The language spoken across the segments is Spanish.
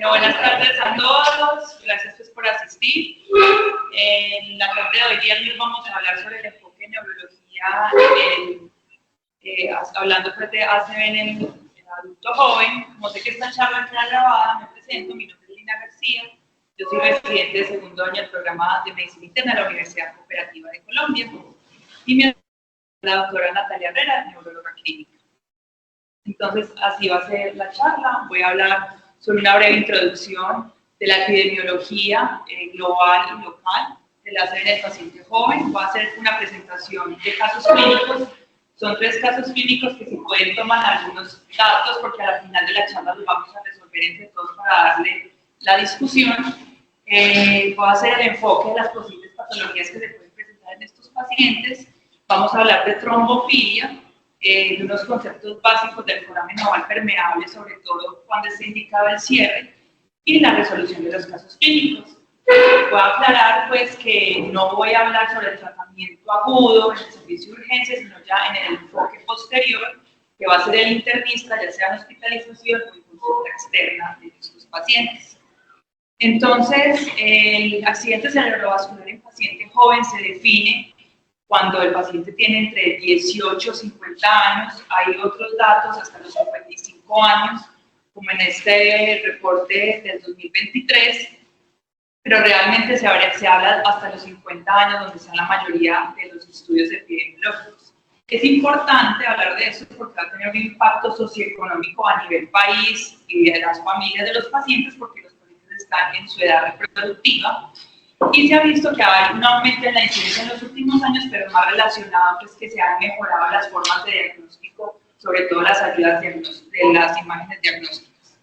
Bueno, buenas tardes a todos, gracias pues por asistir. En la tarde de hoy día vamos a hablar sobre el enfoque de neurología, hablando pues de ACV en el adulto joven. Como sé que esta charla queda grabada, me presento, mi nombre es Lina García, yo soy residente de segundo año del programa de Medicina Interna de la Universidad Cooperativa de Colombia y mi la doctora Natalia Herrera, neuróloga clínica. Entonces, así va a ser la charla. Voy a hablar sobre una breve introducción de la epidemiología global y local de la ACV en el paciente joven. Voy a hacer una presentación de casos clínicos. Son 3 casos clínicos que se pueden tomar algunos datos porque al final de la charla los vamos a resolver entre todos para darle la discusión. Voy a hacer el enfoque de las posibles patologías que se pueden presentar en estos pacientes. Vamos a hablar de trombofilia, de unos conceptos básicos del foramen oval permeable, sobre todo cuando está indicado el cierre, y la resolución de los casos clínicos. Voy a aclarar pues que no voy a hablar sobre el tratamiento agudo en el servicio de urgencia, sino ya en el enfoque posterior, que va a ser el internista, ya sea en hospitalización o en consulta externa de estos pacientes. Entonces, el accidente cerebrovascular en paciente joven se define cuando el paciente tiene entre 18 y 50 años. Hay otros datos hasta los 55 años, como en este reporte del 2023, pero realmente se habla hasta los 50 años, donde están la mayoría de los estudios epidemiológicos. Es importante hablar de eso porque va a tener un impacto socioeconómico a nivel país y de las familias de los pacientes, porque los pacientes están en su edad reproductiva. Y se ha visto que hay un aumento en la incidencia en los últimos años, pero más relacionado pues que se han mejorado las formas de diagnóstico, sobre todo las ayudas de las imágenes diagnósticas.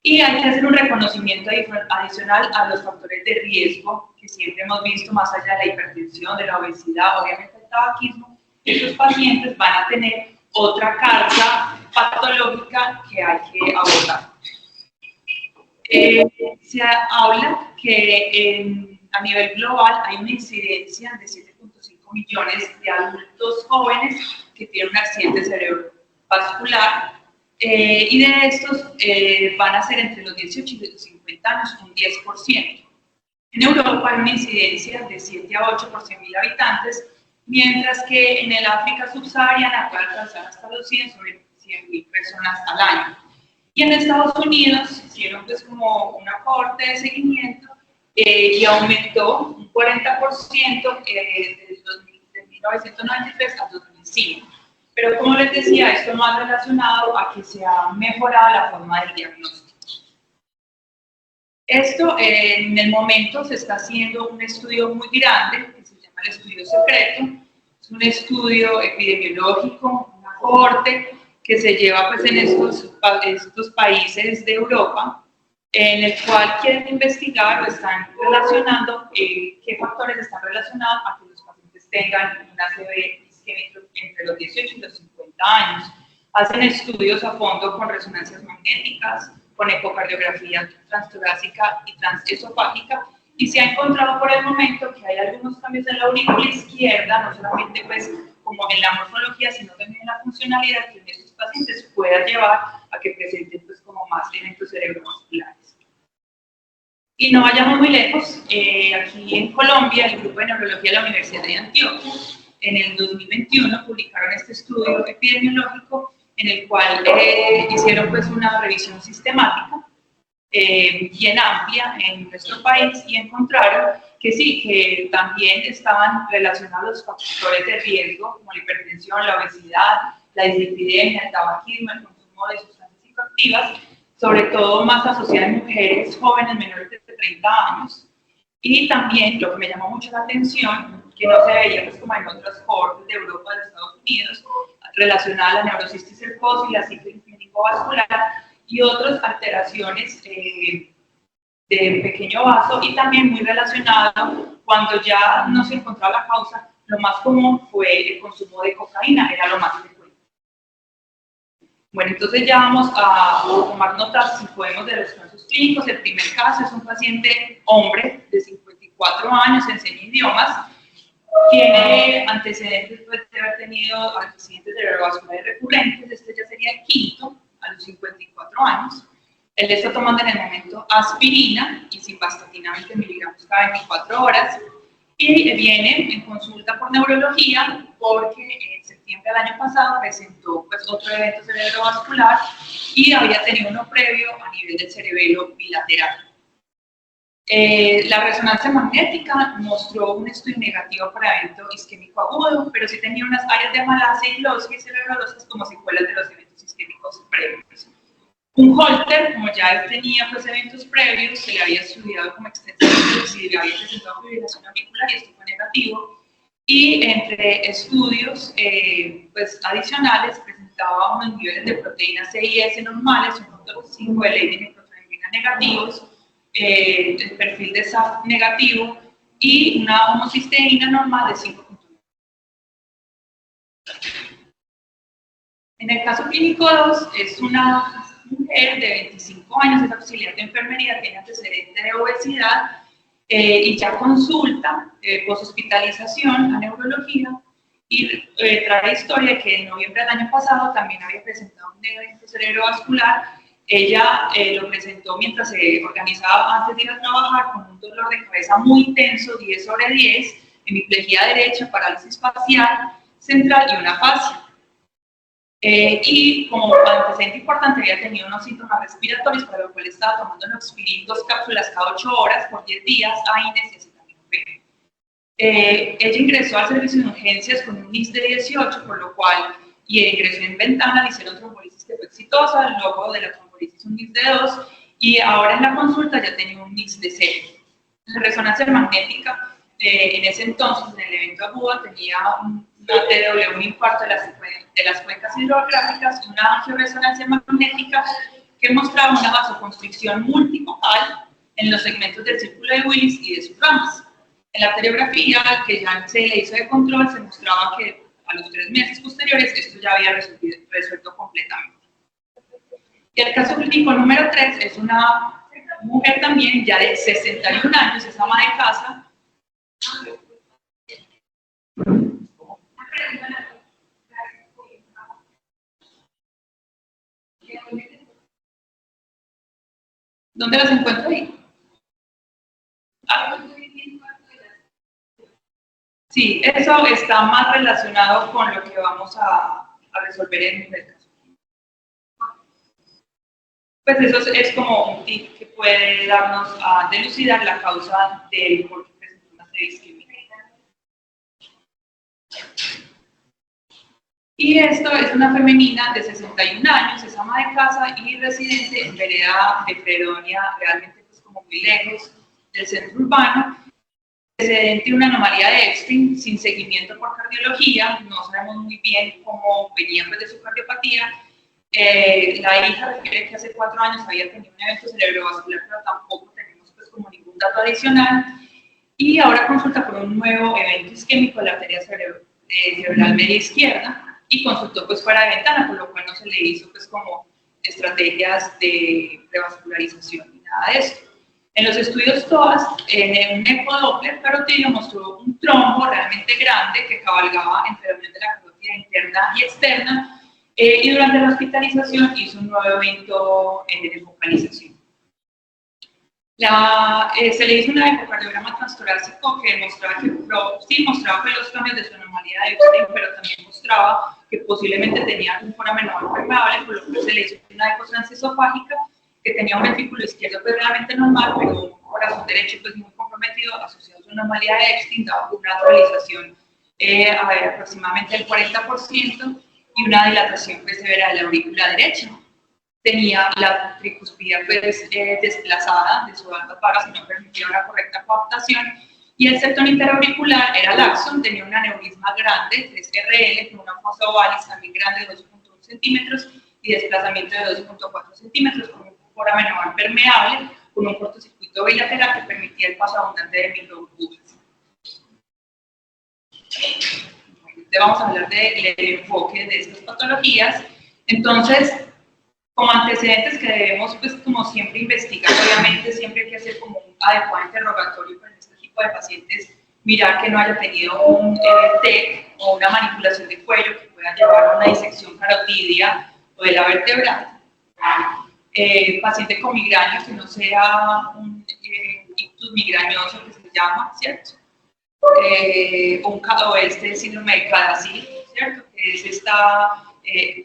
Y hay que hacer un reconocimiento adicional a los factores de riesgo que siempre hemos visto, más allá de la hipertensión, de la obesidad, obviamente el tabaquismo. Estos pacientes van a tener otra carga patológica que hay que abordar. Se habla que a nivel global hay una incidencia de 7.5 millones de adultos jóvenes que tienen un accidente cerebrovascular y de estos van a ser entre los 18 y los 50 años un 10%. En Europa hay una incidencia de 7 a 8 por 100.000 habitantes, mientras que en el África subsahariana puede alcanzar hasta los 100.000 personas al año. Y en Estados Unidos hicieron pues como una corte de seguimiento y aumentó un 40% de 1993 a 2005. Pero como les decía, esto no ha relacionado a que se ha mejorado la forma del diagnóstico. Esto en el momento se está haciendo un estudio muy grande, que se llama el estudio secreto. Es un estudio epidemiológico, una corte que se lleva pues en estos países de Europa, en el cual quieren investigar o están relacionando qué factores están relacionados a que los pacientes tengan una ACV isquémico entre los 18 y los 50 años. Hacen estudios a fondo con resonancias magnéticas, con ecocardiografía transtorácica y transesofágica, y se ha encontrado por el momento que hay algunos cambios en la aurícula izquierda, no solamente pues como en la morfología, sino también en la funcionalidad, que en estos pacientes pueda llevar a que presenten pues como más eventos cerebrovasculares. Y no vayamos muy lejos, aquí en Colombia, el grupo de neurología de la Universidad de Antioquia, en el 2021 publicaron este estudio epidemiológico en el cual hicieron pues una revisión sistemática bien amplia en nuestro país y encontraron que sí, que también estaban relacionados los factores de riesgo como la hipertensión, la obesidad, la dislipidemia, el tabaquismo, el consumo de sustancias psicoactivas, sobre todo más asociada en mujeres jóvenes menores de 30 años. Y también, lo que me llamó mucho la atención, que no se veía pues, como en otras cortes de Europa, de Estados Unidos, relacionada a la neurocisticercosis, la sífilis médico-vascular y otras alteraciones de pequeño vaso, y también muy relacionado cuando ya no se encontraba la causa, lo más común fue el consumo de cocaína, era lo más frecuente. Bueno, entonces ya vamos a tomar notas, si podemos, de los casos clínicos. El primer caso es un paciente hombre de 54 años, enseña idiomas, tiene antecedentes de haber tenido accidentes cerebrovasculares recurrentes. Este ya sería el quinto, a los 54 años. Él está tomando en el momento aspirina y simvastatina 20 miligramos cada 24 horas. Y viene en consulta por neurología porque en septiembre del año pasado presentó pues, otro evento cerebrovascular y había tenido uno previo a nivel del cerebelo bilateral. La resonancia magnética mostró un estudio negativo para evento isquémico agudo, pero sí tenía unas áreas de malasia y glosia y cerebrolosas como secuelas de los eventos isquémicos previos. Un Holter, como ya él tenía pues, eventos previos, se le había estudiado como extensamente si le había presentado fibrilación auricular y esto fue negativo. Y entre estudios pues, adicionales presentaba unos niveles de proteínas C y S normales, un factor 5 de Leydig y proteína negativos, el perfil de SAF negativo y una homocisteína normal de 5.9. En el caso clínico 2 es una mujer de 25 años, es auxiliar de enfermería, tiene antecedente de obesidad y ya consulta poshospitalización a neurología y trae historia de que en noviembre del año pasado también había presentado un evento cerebrovascular. Ella lo presentó mientras se organizaba antes de ir a trabajar con un dolor de cabeza muy intenso, 10/10, hemiplegia derecha, parálisis facial central y una fascia. Y como antecedente importante había tenido unos síntomas respiratorios para lo cual estaba tomando Noxpirin 2 cápsulas cada 8 horas por 10 días, AINES y acetaminofén. Ella ingresó al servicio de urgencias con un NIS de 18, por lo cual ingresó en ventana, le hicieron trombolisis que fue exitosa, luego de la trombolisis un NIS de 2 y ahora en la consulta ya tenía un NIS de 0. La resonancia magnética en ese entonces, en el evento agudo, tenía una TW, un infarto de las cuencas hidrográficas y una angioresonancia magnética que mostraba una vasoconstricción multifocal en los segmentos del círculo de Willis y de sus ramas. En la arteriografía, que ya se le hizo de control, se mostraba que a los 3 meses posteriores esto ya había resuelto completamente. Y el caso clínico número 3 es una mujer también ya de 61 años, es ama de casa. ¿Dónde las encuentro ahí? Sí, eso está más relacionado con lo que vamos a resolver en el caso. Pues eso es como un tip que puede darnos a dilucidar la causa del por qué presenta una isquemia. Y esto es una femenina de 61 años, es ama de casa y residente en vereda de Fredonia, realmente pues como muy lejos del centro urbano. Antecedente de una anomalía de Epstein sin seguimiento por cardiología, no sabemos muy bien cómo venía pues, de su cardiopatía. La hija refiere que hace 4 años había tenido un evento cerebrovascular, pero tampoco tenemos pues, como ningún dato adicional. Y ahora consulta por un nuevo evento isquémico de la arteria cerebral media izquierda y consultó pues fuera de ventana, por lo cual no se le hizo pues como estrategias de revascularización ni nada de esto. En los estudios TOAS, en un ecodoppler carotidio mostró un trombo realmente grande que cabalgaba entre la unión de la carótida interna y externa y durante la hospitalización hizo un nuevo evento de focalización. Se le hizo un ecocardiograma transtorácico que mostraba que los cambios de su anomalía de Epstein, pero también mostraba que posiblemente tenía un foramen no permeable, por lo que se le hizo una eco transesofágica que tenía un ventrículo izquierdo pues realmente normal, pero un corazón derecho pues muy comprometido asociado a su anomalía de Epstein, dado una naturalización aproximadamente del 40% y una dilatación pues severa de la aurícula derecha. Tenía la tricuspida pues, desplazada de su alta paga, si no permitía una correcta coaptación, y el septum interauricular era laxo, tenía un aneurisma grande, 3RL, con una fosa ovalis también grande de 2.1 centímetros y desplazamiento de 2.4 centímetros, con un foramen oval permeable, con un cortocircuito bilateral que permitía el paso abundante de microburbujas. Vamos a hablar del enfoque de estas patologías. Entonces, como antecedentes que debemos, pues, como siempre, investigar, obviamente siempre hay que hacer como un adecuado interrogatorio con este tipo de pacientes, mirar que no haya tenido un TEC o una manipulación de cuello que pueda llevar a una disección carotidia o de la vertebral. paciente con migraña que no sea un ictus migrañoso que se llama, ¿cierto? O este síndrome de CADASIL, ¿cierto? Que es esta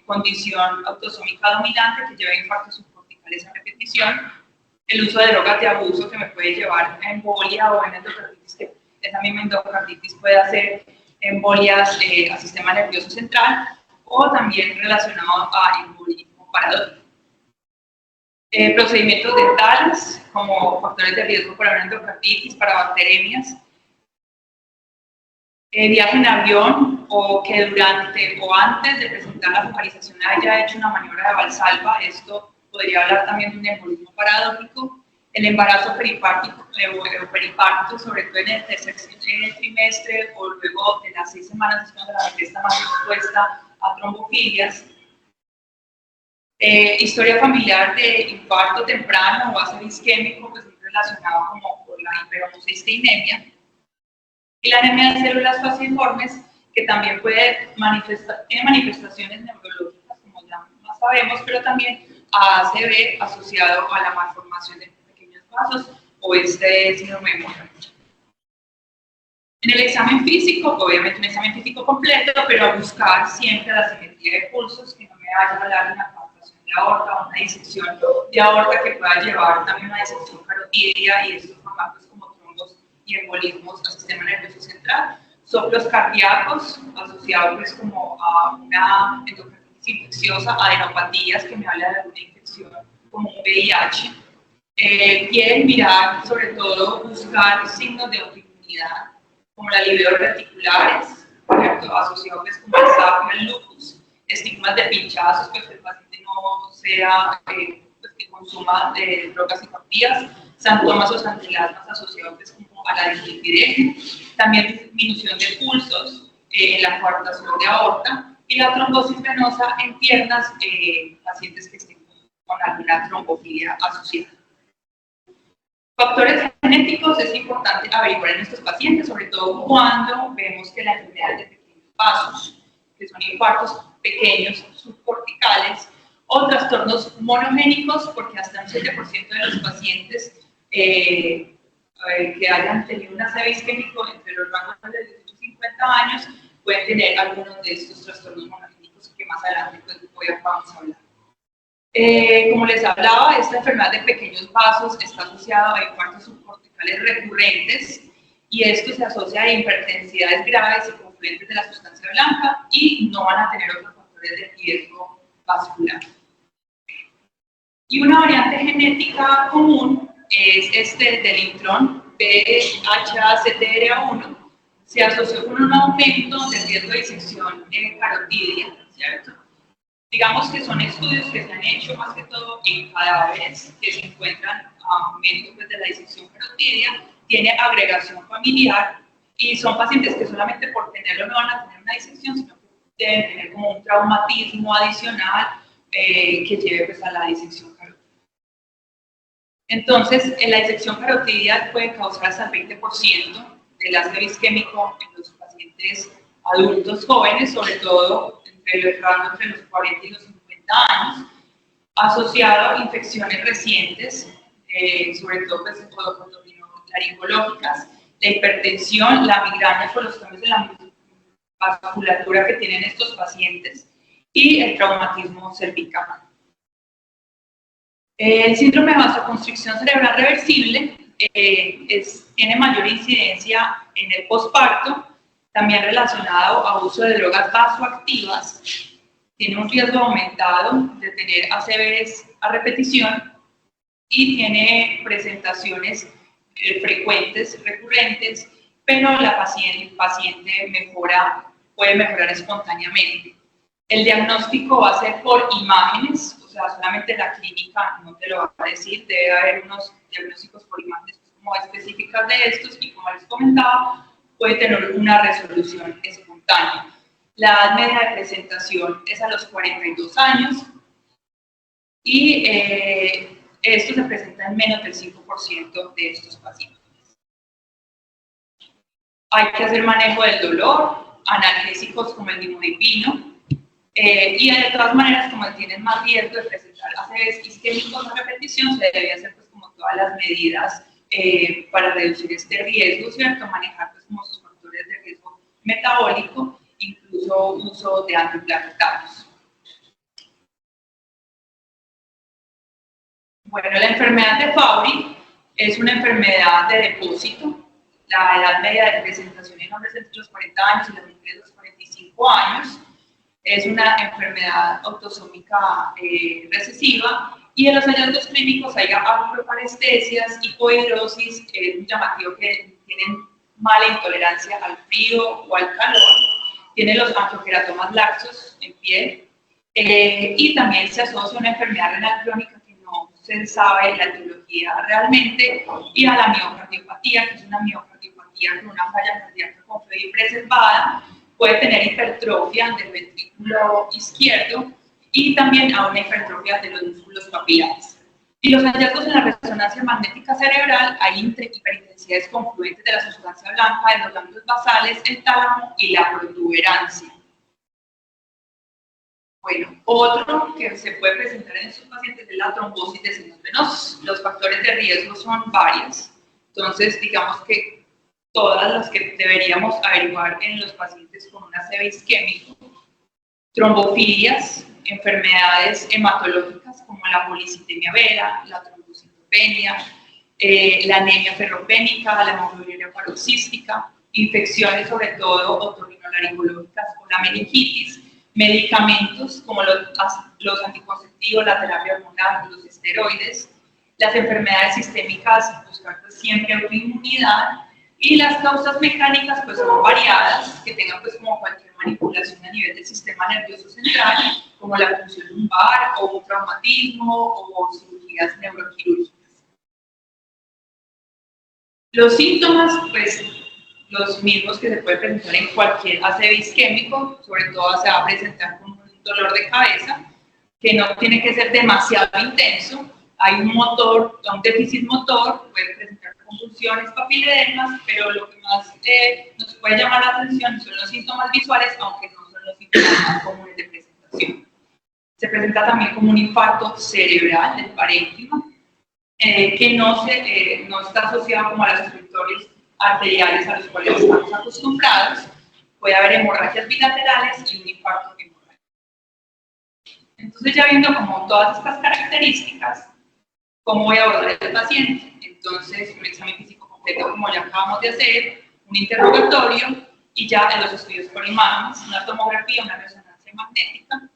condición autosómica dominante que lleva infartos subcorticales a repetición. El uso de drogas de abuso que me puede llevar a embolia o en endocarditis, que esa misma endocarditis puede hacer embolias al sistema nervioso central, o también relacionado a embolismo paradójico. Procedimientos dentales como factores de riesgo para una endocarditis, para bacteremias. Viaje en avión o que durante o antes de presentar la focalización haya hecho una maniobra de Valsalva. Esto podría hablar también de un embolismo paradójico. El embarazo peripártico o periparto, sobre todo en el tercer trimestre o luego de las 6 semanas, es cuando la bebé está más expuesta a trombofilias. Historia familiar de infarto temprano o ácido isquémico, pues relacionado como con la hiperhomocisteinemia. Y la anemia de células falciformes, que también tiene manifestaciones neurológicas, como ya más sabemos, pero también a ACV asociado a la malformación de pequeños vasos o este síndrome de Moore. En el examen físico, obviamente un examen físico completo, pero a buscar siempre la simetría de pulsos, que no me vaya a hablar de una palpación de aorta o una disección de aorta que pueda llevar también una disección carotidia y estos formatos como trombos y embolismos al sistema nervioso central. Soplos cardíacos asociados pues como a una endocarditis infecciosa, adenopatías que me habla de alguna infección como un VIH. Quieren mirar, sobre todo, buscar signos de autoinmunidad, como la libido reticulares, asociados pues, como el SAP y el lupus, estigmas de pinchazos, pues que el paciente no sea, pues, que consuma drogas psicoactivas, santomas o santilasmas asociados pues, como a la dislipidemia, también disminución de pulsos, la coartación de aorta y la trombosis venosa en piernas, pacientes que estén con alguna trombofilia asociada. Factores genéticos es importante averiguar en estos pacientes, sobre todo cuando vemos que la enfermedad de pequeños vasos, que son infartos pequeños subcorticales, o trastornos monogénicos, porque hasta un 7% de los pacientes que hayan tenido un ACV isquémico entre los rangos de 18 y 50 años pueden tener algunos de estos trastornos monogénicos que más adelante pues, vamos a hablar. Como les hablaba, esta enfermedad de pequeños vasos está asociada a infartos subcorticales recurrentes y esto se asocia a hipertensidades graves y confluentes de la sustancia blanca y no van a tener otros factores de riesgo vascular. Y una variante genética común es este del intrón BHACTRA1, se asoció con un aumento del riesgo de disección carotidia, ¿cierto? Digamos que son estudios que se han hecho más que todo en cadáveres que se encuentran a aumento pues, de la disección carotidia, tiene agregación familiar y son pacientes que solamente por tenerlo no van a tener una disección, sino que deben tener como un traumatismo adicional que lleve pues, a la disección carotidia. Entonces, la disección carotidia puede causar hasta el 20% del ácido isquémico en los pacientes adultos jóvenes, sobre todo entre los 40 y los 50 años, asociado a infecciones recientes, sobre todo pues, laringológicas, la hipertensión, la migraña por los cambios de la vasculatura que tienen estos pacientes y el traumatismo cervical. El síndrome de vasoconstricción cerebral reversible tiene mayor incidencia en el posparto, también relacionado a uso de drogas vasoactivas, tiene un riesgo aumentado de tener ACVs a repetición y tiene presentaciones frecuentes, recurrentes, pero el paciente puede mejorar espontáneamente. El diagnóstico va a ser por imágenes, o sea, solamente la clínica no te lo va a decir, debe haber unos diagnósticos por imágenes como específicas de estos y como les comentaba, puede tener una resolución espontánea. La edad media de presentación es a los 42 años y esto se presenta en menos del 5% de estos pacientes. Hay que hacer manejo del dolor, analgésicos como el dimodipino, Y de todas maneras, como tienen más riesgo de presentar ACVs isquémicos a repetición, se debe hacer pues como todas las medidas para reducir este riesgo, ¿cierto? Manejar pues como sus factores de riesgo metabólico, incluso uso de antiplaquetarios. Bueno, la enfermedad de Fabry es una enfermedad de depósito. La edad media de presentación en hombres entre los 40 años y las mujeres los 45 años. Es una enfermedad autosómica recesiva y en los hallazgos clínicos hay agroparestesias, hipohidrosis, es un llamativo que tienen mala intolerancia al frío o al calor, tiene los angiokeratomas laxos en piel y también se asocia a una enfermedad renal crónica que no se sabe la etiología realmente y a la miocardiopatía, que es una miocardiopatía con una falla cardíaca completa y preservada. Puede tener hipertrofia del ventrículo izquierdo y también a una hipertrofia de los músculos papilares. Y los hallazgos en la resonancia magnética cerebral hay hiperintensidades confluentes de la sustancia blanca de los ganglios basales, el tálamo y la protuberancia. Bueno, otro que se puede presentar en estos pacientes es la trombosis de senos venosos. Los factores de riesgo son varios, entonces digamos que todas las que deberíamos averiguar en los pacientes con un ACV isquémico, trombofilias, enfermedades hematológicas como la policitemia vera, la trombocitopenia, la anemia ferropénica, la hemoglobinuria paroxística, infecciones sobre todo otorrinolaringológicas o la meningitis, medicamentos como los anticonceptivos, la terapia hormonal, los esteroides, las enfermedades sistémicas, buscar pues siempre autoinmunidad. Y las causas mecánicas pues son variadas, que tengan pues como cualquier manipulación a nivel del sistema nervioso central, como la punción lumbar o un traumatismo o cirugías neuroquirúrgicas. Los síntomas, pues los mismos que se pueden presentar en cualquier ACV isquémico, sobre todo se va a presentar con un dolor de cabeza, que no tiene que ser demasiado intenso. Hay un déficit motor, puede presentar convulsiones, papiledemas, pero lo que más nos puede llamar la atención son los síntomas visuales, aunque no son los síntomas más comunes de presentación. Se presenta también como un infarto cerebral del parénquima, que no está asociado como a los escritorios arteriales a los cuales estamos acostumbrados. Puede haber hemorragias bilaterales y un infarto hemorrágico. Entonces, ya viendo como todas estas características, ¿cómo voy a abordar al paciente? Entonces, un examen físico completo, como ya acabamos de hacer, un interrogatorio y ya en los estudios por imágenes, una tomografía, una resonancia magnética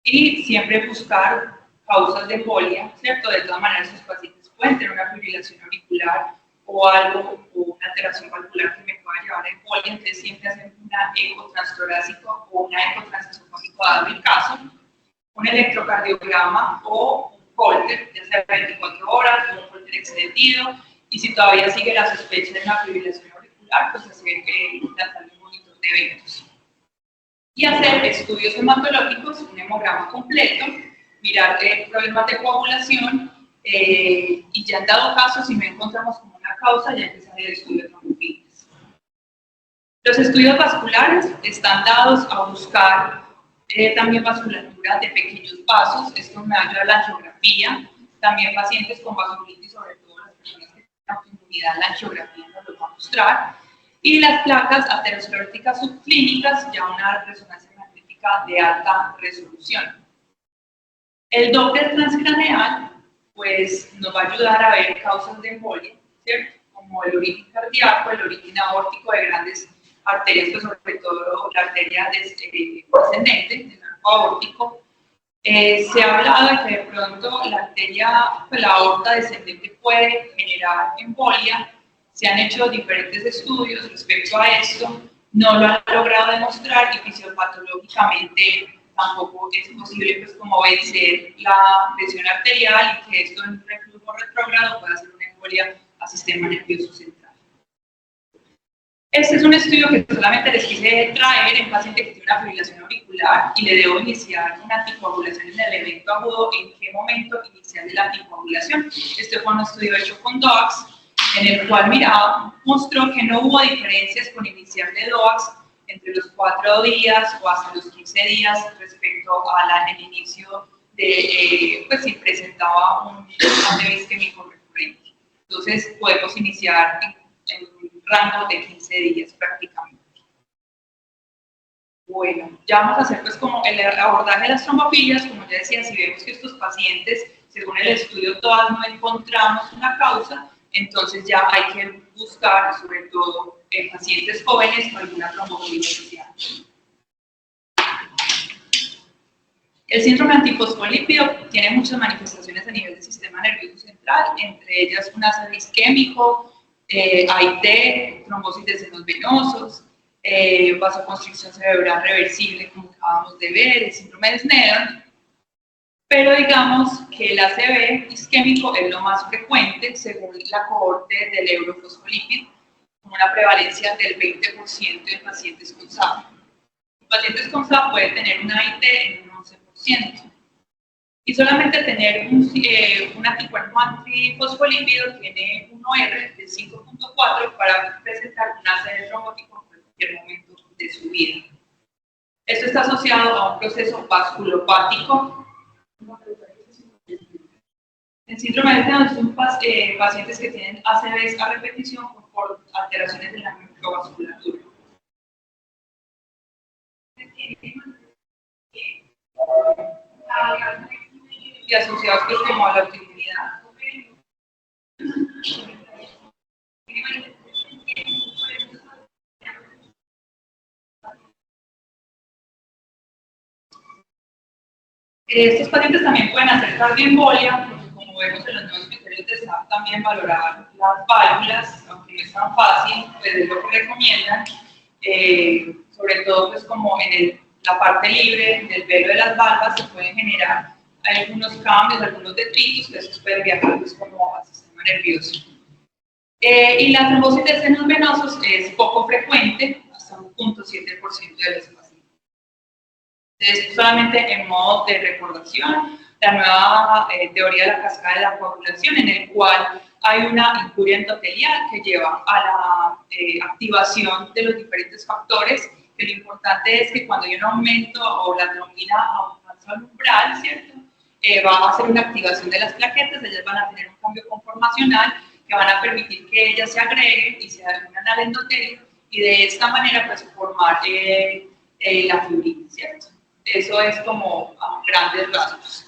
y siempre buscar causas de embolia, ¿cierto? De todas maneras, sus pacientes pueden tener una fibrilación auricular o algo, o una alteración valvular que me pueda llevar a embolia, entonces siempre hacen una eco transtorácico o una eco transesofágico dado el caso, un electrocardiograma o Holter, ya sea 24 horas, un Holter extendido, y si todavía sigue la sospecha de una fibrilación auricular, pues hacer un monitor de eventos. Y hacer estudios hematológicos, un hemograma completo, mirar problemas de coagulación, y ya en dado caso, si no encontramos como una causa, ya empezar el estudio de trombofilias. Los estudios vasculares están dados a buscar también vasculatura de pequeños vasos, esto me ayuda a la angiografía, también pacientes con vasculitis, sobre todo las personas que tienen autoinmunidad, la angiografía nos lo va a mostrar, y las placas ateroscleróticas subclínicas, ya una resonancia magnética de alta resolución. El Doppler transcraneal, pues nos va a ayudar a ver causas de embolia, ¿cierto? Como el origen cardíaco, el origen aórtico de grandes arterias, pues sobre todo la arteria descendente, del arco aórtico. Se ha hablado de que de pronto la arteria, pues la aorta descendente puede generar embolia. Se han hecho diferentes estudios respecto a esto, no lo han logrado demostrar y fisiopatológicamente tampoco es posible pues como vencer la presión arterial y que esto en un reflujo retrógrado pueda hacer una embolia al sistema nervioso central. Este es un estudio que solamente les quise traer en paciente que tiene una fibrilación auricular y le debo iniciar una anticoagulación en el evento agudo. ¿En qué momento iniciar la anticoagulación? Este fue un estudio hecho con DOACs, en el cual mostró que no hubo diferencias con iniciar de DOACs entre los 4 días o hasta los 15 días respecto al inicio de, pues si presentaba un ACV isquémico recurrente. Entonces podemos iniciar en un rango de 15 días prácticamente. Bueno, ya vamos a hacer pues como el abordaje de las trombofilias. Como ya decía, si vemos que estos pacientes, según el estudio, todas no encontramos una causa, entonces ya hay que buscar, sobre todo en pacientes jóvenes, alguna trombofilia social. El síndrome antifosfolípido tiene muchas manifestaciones a nivel del sistema nervioso central, entre ellas un ACV isquémico, AIT, trombosis de senos venosos, vasoconstricción cerebral reversible, como acabamos de ver, el síndrome de Sneddon. Pero digamos que el ACV isquémico es lo más frecuente según la cohorte del eurofosfolípido, con una prevalencia del 20% en pacientes con SAP. En pacientes con SAP puede tener un AIT en un 11%. Y solamente tener un anticuerpo antifosfolípido tiene un OR de 5.4 para presentar un ACV trombótico en cualquier momento de su vida. Esto está asociado a un proceso vasculopático. El síndrome de Sneddon son pacientes que tienen ACVs a repetición por alteraciones de la microvasculatura. Y asociados pues como a la autoinmunidad. Estos pacientes también pueden hacer cardioembolia, porque como vemos en los nuevos criterios de SAP también valorar las válvulas, aunque no es tan fácil, pues es lo que recomiendan, sobre todo pues como en la parte libre del velo de las valvas se pueden generar algunos cambios, algunos detritos, que estos pueden viajar pues como al sistema nervioso. Y la trombosis de senos venosos es poco frecuente, hasta un 0.7% de los pacientes. Entonces, solamente en modo de recordación, la nueva teoría de la cascada de la coagulación, en el cual hay una incuria endotelial que lleva a la activación de los diferentes factores, que lo importante es que cuando hay un aumento o la trombina alcanza el umbral, ¿cierto? Va a hacer una activación de las plaquetas, ellas van a tener un cambio conformacional que van a permitir que ellas se agreguen y se unan al endotelio y de esta manera pues formar la fibrina, ¿cierto? Eso es como a grandes rasgos.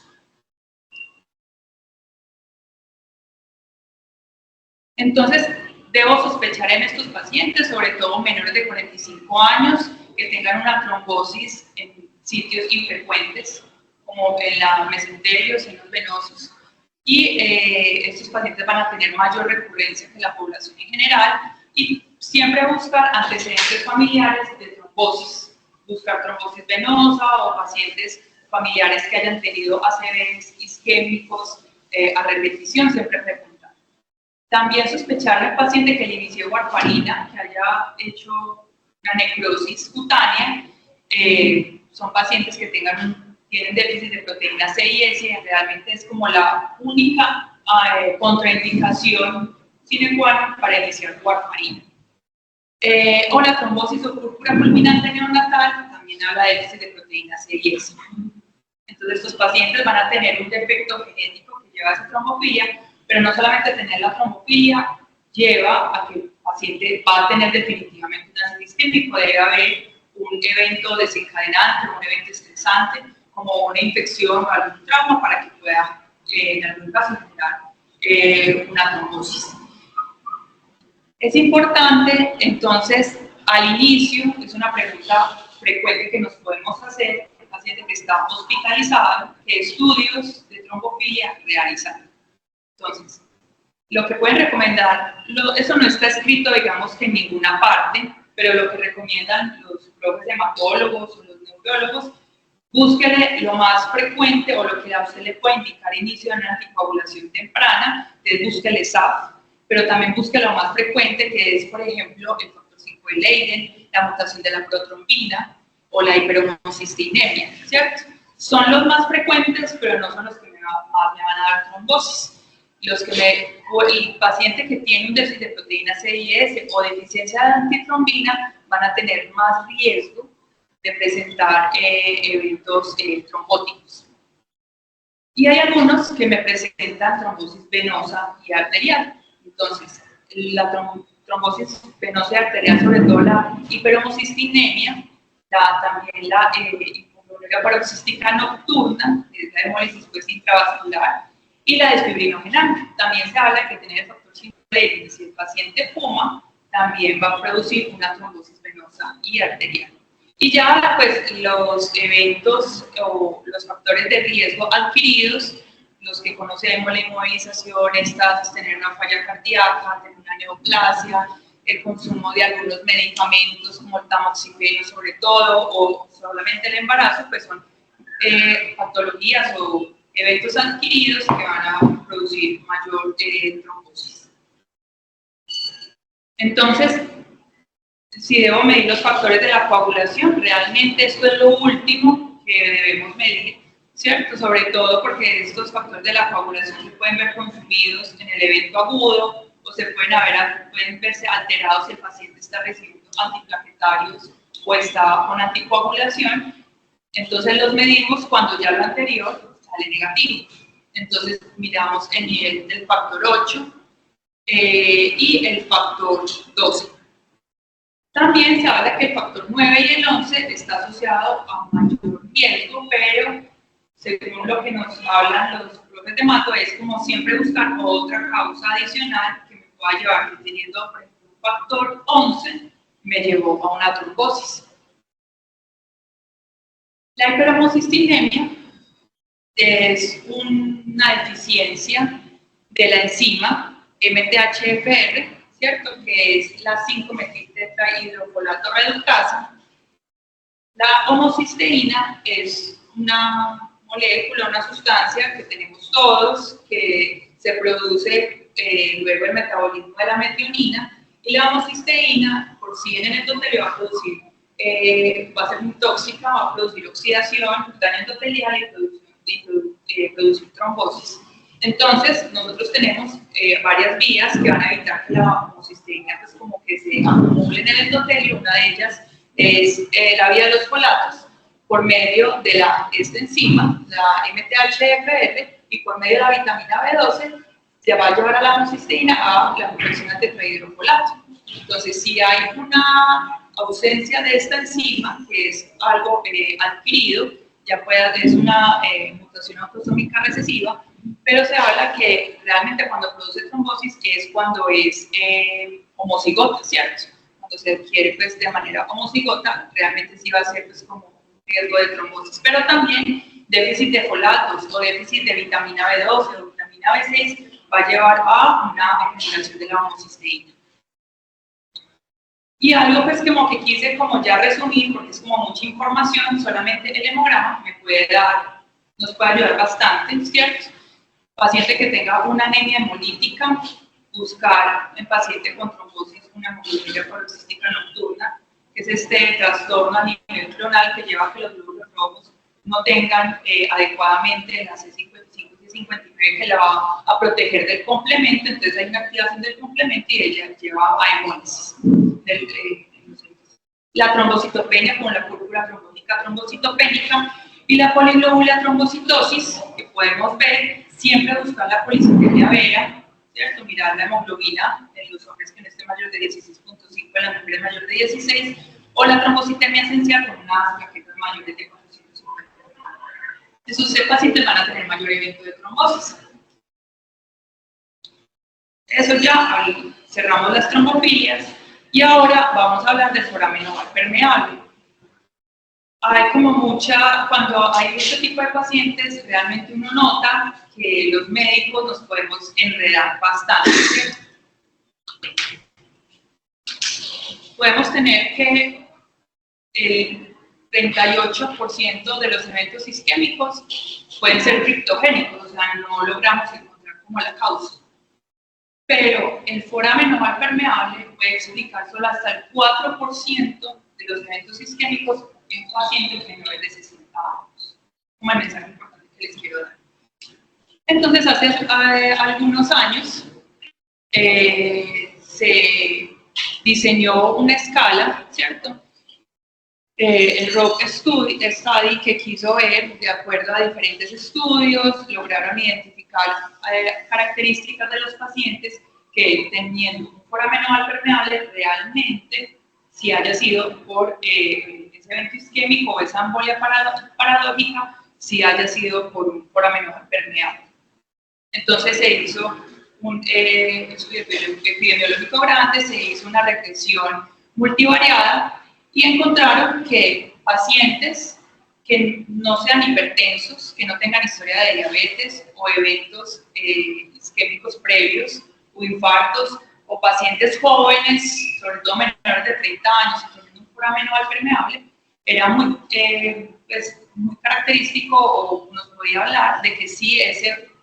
Entonces, debo sospechar en estos pacientes, sobre todo menores de 45 años, que tengan una trombosis en sitios infrecuentes, como en la mesenterio, senos venosos, y estos pacientes van a tener mayor recurrencia que la población en general, y siempre buscar antecedentes familiares de trombosis, buscar trombosis venosa o pacientes familiares que hayan tenido ACVs isquémicos a repetición, siempre preguntar. También sospechar al paciente que le inició warfarina, que haya hecho una necrosis cutánea, son pacientes que tienen déficit de proteína C y S, realmente es como la única contraindicación sine qua non para iniciar warfarina. O la trombosis o púrpura fulminante neonatal también habla de déficit de proteína C y S. Entonces, estos pacientes van a tener un defecto genético que lleva a esa trombofilia, pero no solamente tener la trombofilia lleva a que el paciente va a tener definitivamente un ACV isquémico, debe haber un evento desencadenante, un evento estresante, como una infección o algún trauma para que pueda, en algún caso, generar una trombosis. Es importante, entonces, al inicio, es una pregunta frecuente que nos podemos hacer, el paciente que está hospitalizado, ¿qué estudios de trombofilia realizar? Entonces, lo que pueden recomendar, eso no está escrito, digamos, que en ninguna parte, pero lo que recomiendan los profes hematólogos o los neurólogos, búsquele lo más frecuente o lo que a usted le puede indicar inicio de una anticoagulación temprana, entonces búsquele SAF, pero también busque lo más frecuente, que es, por ejemplo, el factor 5 de Leiden, la mutación de la protrombina o la hiperhomocistinemia, ¿cierto? Son los más frecuentes, pero no son los que me van a dar trombosis. el paciente que tiene un déficit de proteína CIS o deficiencia de antitrombina van a tener más riesgo de presentar eventos trombóticos. Y hay algunos que me presentan trombosis venosa y arterial. Entonces, la trombosis venosa y arterial, sobre todo la hiperhomocistinemia, también la hipoglobina paroxística nocturna, que es la hemólisis pues, intravascular, y la desfibrinogenal. También se habla que tiene el factor 5 y si el paciente fuma, también va a producir una trombosis venosa y arterial. Y ya pues los eventos o los factores de riesgo adquiridos, los que conocemos, la inmovilización, estasis, tener una falla cardíaca, tener una neoplasia, el consumo de algunos medicamentos como el tamoxifeno sobre todo, o solamente el embarazo, pues son patologías o eventos adquiridos que van a producir mayor trombosis. Entonces, si debo medir los factores de la coagulación, realmente esto es lo último que debemos medir, ¿cierto? Sobre todo porque estos factores de la coagulación se pueden ver consumidos en el evento agudo o pueden verse alterados si el paciente está recibiendo antiplaquetarios o está con anticoagulación. Entonces los medimos cuando ya lo anterior sale negativo. Entonces miramos el nivel del factor 8 y el factor 12. También se habla que el factor 9 y el 11 está asociado a un mayor riesgo, pero según lo que nos hablan los profes de mato, es como siempre buscar otra causa adicional que me pueda llevar, que teniendo por ejemplo un factor 11, me llevó a una trombosis. La hiperhomocistinemia es una deficiencia de la enzima MTHFR, ¿cierto? Que es la 5-metiltetrahidrofolato reductasa. La homocisteína es una molécula, una sustancia que tenemos todos, que se produce luego el metabolismo de la metionina, y la homocisteína por sí en el endotelio va a producir, va a ser muy tóxica, va a producir oxidación, daño endotelial y producir trombosis. Entonces, nosotros tenemos varias vías que van a evitar que la homocisteína pues, como que se acumule en el endotelio. Una de ellas es la vía de los folatos, por medio de esta enzima, la MTHFR, y por medio de la vitamina B12, se va a llevar a la homocisteína a la conversión a tetrahidrofolato. Entonces, si hay una ausencia de esta enzima, que es algo adquirido, ya es una mutación autosómica recesiva, pero se habla que realmente cuando produce trombosis es cuando es homocigota, ¿cierto? Cuando se adquiere pues, de manera homocigota, realmente sí va a ser pues, como un riesgo de trombosis, pero también déficit de folatos o déficit de vitamina B12 o vitamina B6 va a llevar a una acumulación de la homocisteína. Y algo pues como que quise como ya resumir, porque es como mucha información, solamente el hemograma nos puede ayudar bastante, ¿cierto? Paciente que tenga una anemia hemolítica, buscar en paciente con trombosis una hemoglobina paroxística nocturna, que es este trastorno a nivel clonal que lleva a que los glóbulos rojos no tengan adecuadamente la C55 y C59 que la va a proteger del complemento. Entonces hay una activación del complemento y ella lleva a hemólisis. La trombocitopenia con la púrpura trombótica trombocitopénica y la poliglobulia trombocitosis, que podemos ver, siempre buscar la policitemia vera, ¿cierto? Mirar la hemoglobina en los hombres que no esté mayor de 16.5, en la mujer mayor de 16, o la trombocitemia esencial con unas plaquetas mayores de 450. Esos pacientes van a tener mayor evento de trombosis. Eso ya, cerramos las trombofilias y ahora vamos a hablar del foramen oval permeable. Hay como cuando hay este tipo de pacientes, realmente uno nota que los médicos nos podemos enredar bastante, ¿cierto? Podemos tener que el 38% de los eventos isquémicos pueden ser criptogénicos, o sea, no logramos encontrar como la causa. Pero el foramen oval permeable puede explicar solo hasta el 4% de los eventos isquémicos en pacientes menores de 60 años. Como el mensaje importante que les quiero dar. Entonces, hace algunos años se diseñó una escala, ¿cierto? El Rock Study que quiso ver, de acuerdo a diferentes estudios, lograron identificar características de los pacientes que teniendo un foramen oval permeable realmente, si haya sido por ese evento isquémico o esa embolia paradójica, si haya sido por un foramen oval permeable. Entonces se hizo un estudio epidemiológico grande, se hizo una regresión multivariada y encontraron que pacientes que no sean hipertensos, que no tengan historia de diabetes o eventos isquémicos previos o infartos, o pacientes jóvenes, sobre todo menores de 30 años, que tienen un foramen oval permeable, era muy, muy característico, o nos podía hablar de que sí,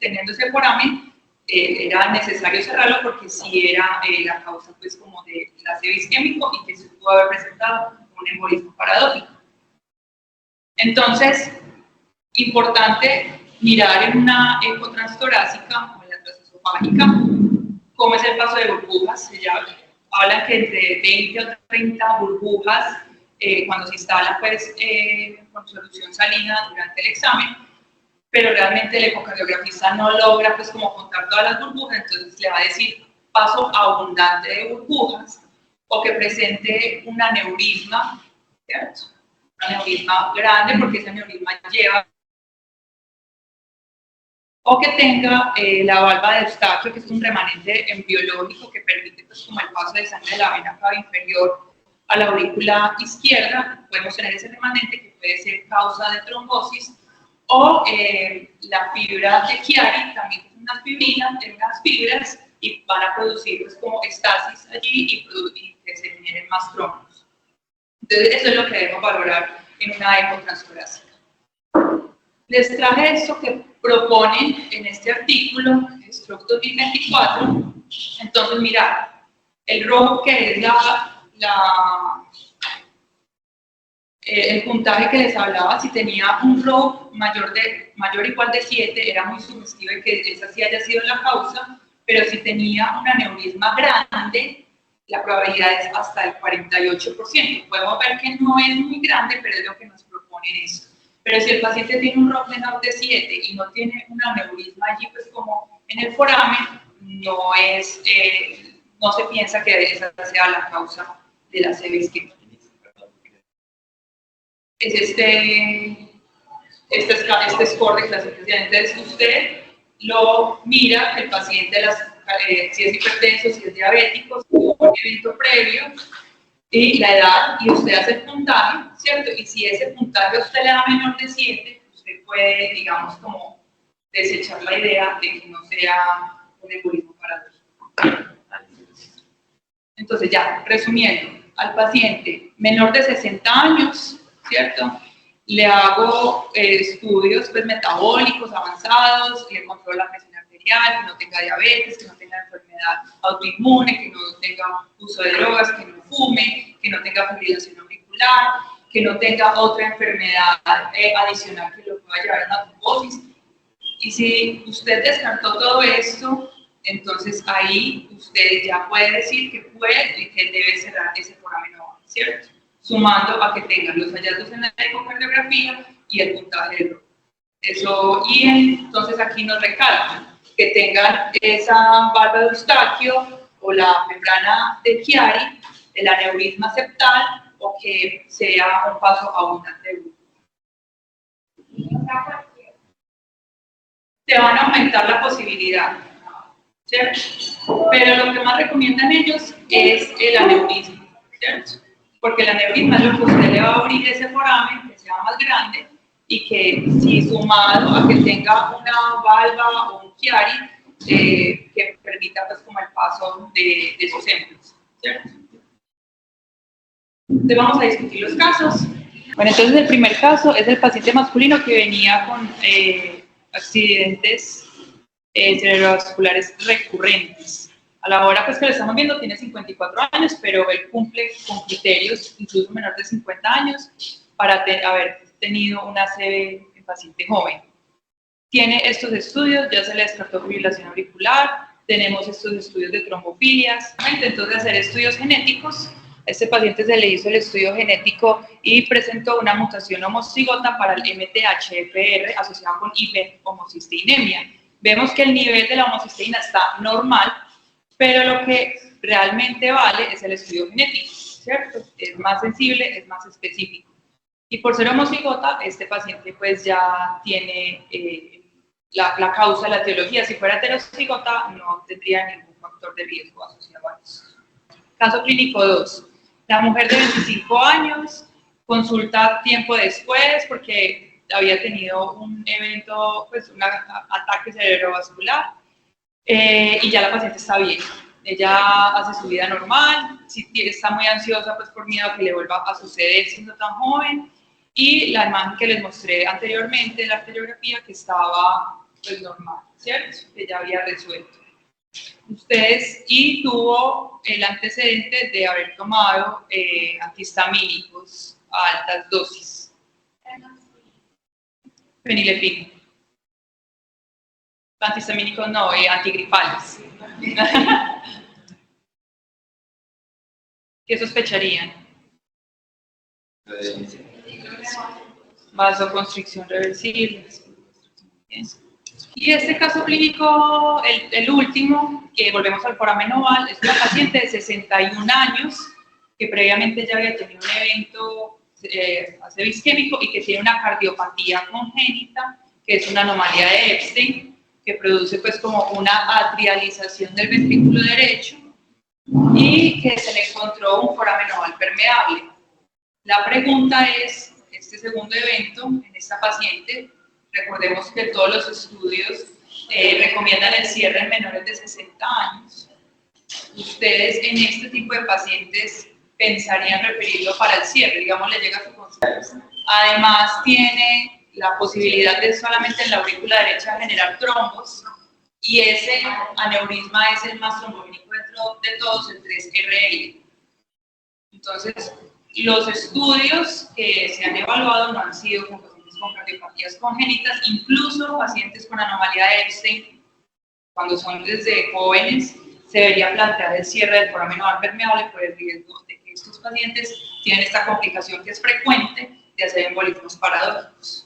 teniendo ese foramen, era necesario cerrarlo porque sí era la causa pues como de ácido isquémico y que se pudo haber presentado un embolismo paradójico. Entonces, importante mirar en una eco transtorácica o en la transesofágica cómo es el paso de burbujas. Hablan que entre 20 o 30 burbujas cuando se instala pues, con solución salina durante el examen, pero realmente el ecocardiografista no logra pues como contar todas las burbujas, entonces le va a decir paso abundante de burbujas o que presente un aneurisma, ¿cierto? Un aneurisma grande porque ese aneurisma lleva, o que tenga la valva de Eustaquio, que es un remanente embriológico que permite pues, como el paso de sangre de la vena cava inferior a la aurícula izquierda. Podemos tener ese remanente que puede ser causa de trombosis, o la fibra de Chiari, también es una fibrina, tiene unas fibras y van a producir pues, como estasis allí y que se generen más trombos. Entonces eso es lo que debemos valorar en una eco transtorácica. Les traje esto que proponen en este artículo, Stroke 2024. Entonces, mirad, el rojo que es el puntaje que les hablaba, si tenía un ROC mayor o igual de 7, era muy sugestivo de que esa sí haya sido la causa, pero si tenía un aneurisma grande, la probabilidad es hasta el 48%. Podemos ver que no es muy grande, pero es lo que nos proponen eso. Pero si el paciente tiene un ROC menor de 7 y no tiene un aneurisma allí, pues como en el foramen, no se piensa que esa sea la causa de la CV isquémica. Es este score de clasificación. Entonces usted lo mira, el paciente, si es hipertenso, si es diabético, si tuvo un evento previo, y la edad, y usted hace el puntaje, ¿cierto? Y si ese puntaje a usted le da menor de 7, usted puede, digamos, como desechar la idea de que no sea un embolismo paradójico. Entonces ya, resumiendo, al paciente menor de 60 años, ¿cierto? Le hago estudios pues, metabólicos avanzados, le controlo la presión arterial, que no tenga diabetes, que no tenga enfermedad autoinmune, que no tenga uso de drogas, que no fume, que no tenga fibrilación auricular, que no tenga otra enfermedad adicional que lo pueda llevar a una trombosis. Y si usted descartó todo esto, entonces ahí usted ya puede decir que debe cerrar ese foramen oval, ¿cierto? Sumando a que tengan los hallazgos en la ecocardiografía y el puntaje del ROC. Eso, y entonces aquí nos recalcan que tengan esa valva de Eustaquio o la membrana de Chiari, el aneurisma septal, o que sea un paso abundante de burbuja. Te van a aumentar la posibilidad, ¿cierto? Pero lo que más recomiendan ellos es el aneurisma, ¿cierto? Porque el aneurisma es lo que usted le va a abrir ese foramen, que sea más grande, y que si sumado a que tenga una valva o un Chiari, que permita pues como el paso de esos embolios, ¿cierto? Entonces vamos a discutir los casos. Bueno, entonces el primer caso es el paciente masculino que venía con accidentes cerebrovasculares recurrentes. A la hora pues, que lo estamos viendo tiene 54 años, pero él cumple con criterios incluso menor de 50 años para haber tenido una CV en paciente joven. tiene estos estudios, ya se le descartó fibrilación auricular, tenemos estos estudios de trombofilias. Entonces, hacer estudios genéticos, a este paciente se le hizo el estudio genético y presentó una mutación homocigota para el MTHFR asociado con hiperhomocisteinemia. Vemos que el nivel de la homocisteína está normal, pero lo que realmente vale es el estudio genético, ¿cierto? Es más sensible, es más específico. Y por ser homocigota, este paciente pues ya tiene la causa de la etiología. Si fuera heterocigota, no tendría ningún factor de riesgo asociado a eso. Caso clínico 2. La mujer de 25 años consulta tiempo después porque había tenido un evento, pues un ataque cerebrovascular y ya la paciente está bien. Ella hace su vida normal, si está muy ansiosa pues por miedo a que le vuelva a suceder siendo tan joven, y la imagen que les mostré anteriormente, la arteriografía, que estaba pues normal, ¿cierto? Que ya había resuelto. Ustedes, y tuvo el antecedente de haber tomado antihistamínicos a altas dosis. Fenilefrina. Antihistamínicos no, antigripales. ¿Qué sospecharían? Vasoconstricción reversible. Y este caso clínico, el último, que volvemos al foramen oval, es una paciente de 61 años que previamente ya había tenido un evento ácido isquémico y que tiene una cardiopatía congénita, que es una anomalía de Epstein, que produce pues como una atrialización del ventrículo derecho y que se le encontró un foramen oval permeable. La pregunta es, este segundo evento en esta paciente, recordemos que todos los estudios recomiendan el cierre en menores de 60 años. Ustedes en este tipo de pacientes pensarían referirlo para el cierre, digamos, le llega a su consulta. Además, tiene la posibilidad de solamente en la aurícula derecha generar trombos, y ese aneurisma es el más trombogénico dentro de todos, el 3RL. Entonces, los estudios que se han evaluado no han sido con pacientes con cardiopatías congénitas, incluso pacientes con anomalía de Epstein, cuando son desde jóvenes, se debería plantear el cierre del foramen oval permeable por el riesgo de que estos pacientes tienen esta complicación que es frecuente de hacer embolismos paradójicos.